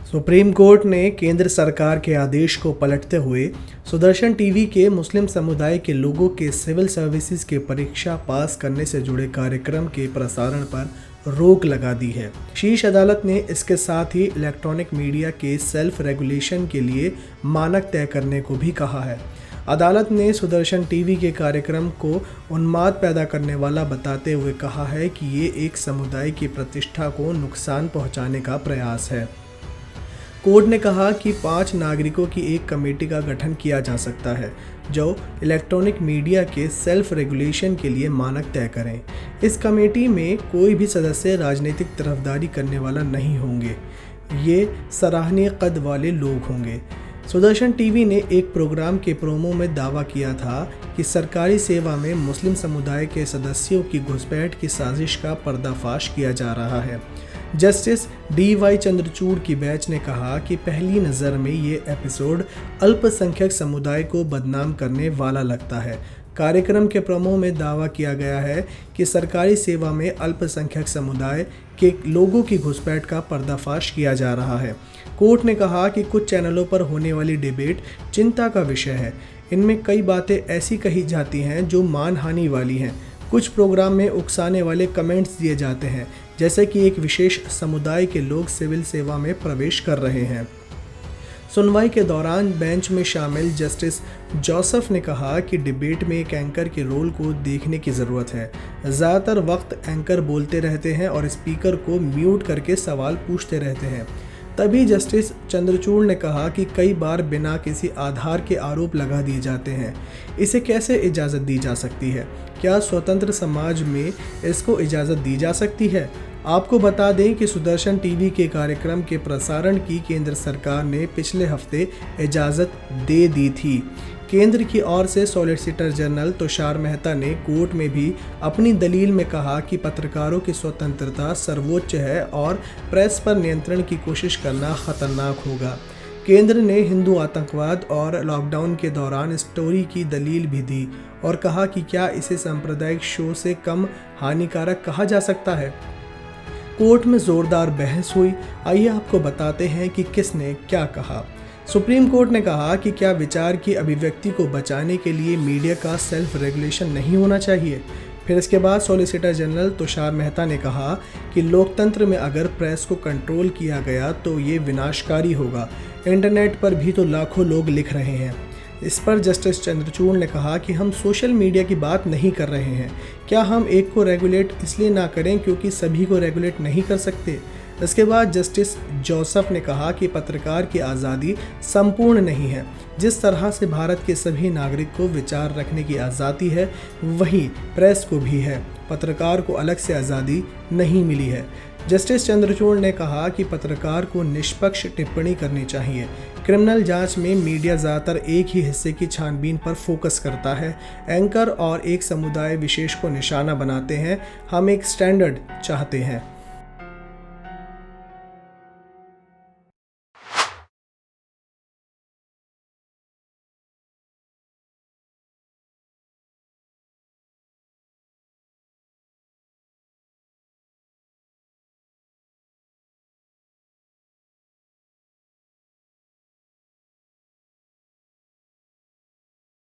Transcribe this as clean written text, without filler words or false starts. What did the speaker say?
Supreme court ने केंद्र सरकार के आदेश को पलटते हुए सुदर्शन टीवी के मुस्लिम समुदाय के लोगों के सिविल सर्विसेज के परीक्षा पास करने से जुड़े कार्यक्रम के प्रसारण पर रोक लगा दी है। शीर्ष अदालत ने इसके साथ ही इलेक्ट्रॉनिक मीडिया के सेल्फ रेगुलेशन के लिए मानक तय करने को भी कहा है। अदालत ने सुदर्शन टीवी के कार्यक्रम को उन्माद पैदा करने वाला बताते हुए कहा है कि ये एक समुदाय की प्रतिष्ठा को नुकसान पहुंचाने का प्रयास है। कोर्ट ने कहा कि 5 नागरिकों की एक कमेटी का गठन किया जा सकता है जो इलेक्ट्रॉनिक मीडिया के सेल्फ रेगुलेशन के लिए मानक तय करें। इस कमेटी में कोई भी सदस्य राजनीतिक तरफदारी करने वाला नहीं होंगे। ये सराहनीय कद वाले लोग होंगे। सुदर्शन टीवी ने एक प्रोग्राम के प्रोमो में दावा किया था कि सरकारी सेवा में मुस्लिम समुदाय के सदस्यों की घुसपैठ की साजिश का पर्दाफाश किया जा रहा है। Justice D.Y.. चंद्रचूड़ की बेंच ने कहा कि पहली नज़र में ये एपिसोड अल्पसंख्यक समुदाय को बदनाम करने वाला लगता है। कार्यक्रम के प्रोमो में दावा किया गया है कि सरकारी सेवा में अल्पसंख्यक समुदाय के लोगों की घुसपैठ का पर्दाफाश किया जा रहा है। कोर्ट ने कहा कि कुछ चैनलों पर होने वाली डिबेट चिंता का विषय है। इनमें कई बातें ऐसी कही जाती हैं जो मानहानि वाली हैं। कुछ प्रोग्राम में उकसाने वाले कमेंट्स दिए जाते हैं, जैसे कि एक विशेष समुदाय के लोग सिविल सेवा में प्रवेश कर रहे हैं। सुनवाई के दौरान बेंच में शामिल जस्टिस जोसेफ ने कहा कि डिबेट में एक एंकर के रोल को देखने की ज़रूरत है। ज़्यादातर वक्त एंकर बोलते रहते हैं और स्पीकर को म्यूट करके सवाल पूछते रहते हैं। तभी जस्टिस चंद्रचूड़ ने कहा कि कई बार बिना किसी आधार के आरोप लगा दिए जाते हैं। इसे कैसे इजाज़त दी जा सकती है? क्या स्वतंत्र समाज में इसको इजाज़त दी जा सकती है? आपको बता दें कि सुदर्शन टीवी के कार्यक्रम के प्रसारण की केंद्र सरकार ने पिछले हफ्ते इजाज़त दे दी थी। केंद्र की ओर से सॉलिसिटर जनरल तुषार मेहता ने कोर्ट में भी अपनी दलील में कहा कि पत्रकारों की स्वतंत्रता सर्वोच्च है और प्रेस पर नियंत्रण की कोशिश करना खतरनाक होगा। केंद्र ने हिंदू आतंकवाद और लॉकडाउन के दौरान स्टोरी की दलील भी दी और कहा कि क्या इसे सांप्रदायिक शो से कम हानिकारक कहा जा सकता है। कोर्ट में जोरदार बहस हुई। आइए आपको बताते हैं कि किसने क्या कहा। सुप्रीम कोर्ट ने कहा कि क्या विचार की अभिव्यक्ति को बचाने के लिए मीडिया का सेल्फ रेगुलेशन नहीं होना चाहिए। फिर इसके बाद सॉलिसिटर जनरल तुषार मेहता ने कहा कि लोकतंत्र में अगर प्रेस को कंट्रोल किया गया तो ये विनाशकारी होगा। इंटरनेट पर भी तो लाखों लोग लिख रहे हैं। इस पर जस्टिस चंद्रचूड़ ने कहा कि हम सोशल मीडिया की बात नहीं कर रहे हैं। क्या हम एक को रेगुलेट इसलिए ना करें क्योंकि सभी को रेगुलेट नहीं कर सकते। इसके बाद जस्टिस जोसेफ ने कहा कि पत्रकार की आज़ादी संपूर्ण नहीं है। जिस तरह से भारत के सभी नागरिक को विचार रखने की आज़ादी है, वहीं प्रेस को भी है। पत्रकार को अलग से आज़ादी नहीं मिली है। जस्टिस चंद्रचूड़ ने कहा कि पत्रकार को निष्पक्ष टिप्पणी करनी चाहिए। क्रिमिनल जांच में मीडिया ज़्यादातर एक ही हिस्से की छानबीन पर फोकस करता है। एंकर और एक समुदाय विशेष को निशाना बनाते हैं। हम एक स्टैंडर्ड चाहते हैं।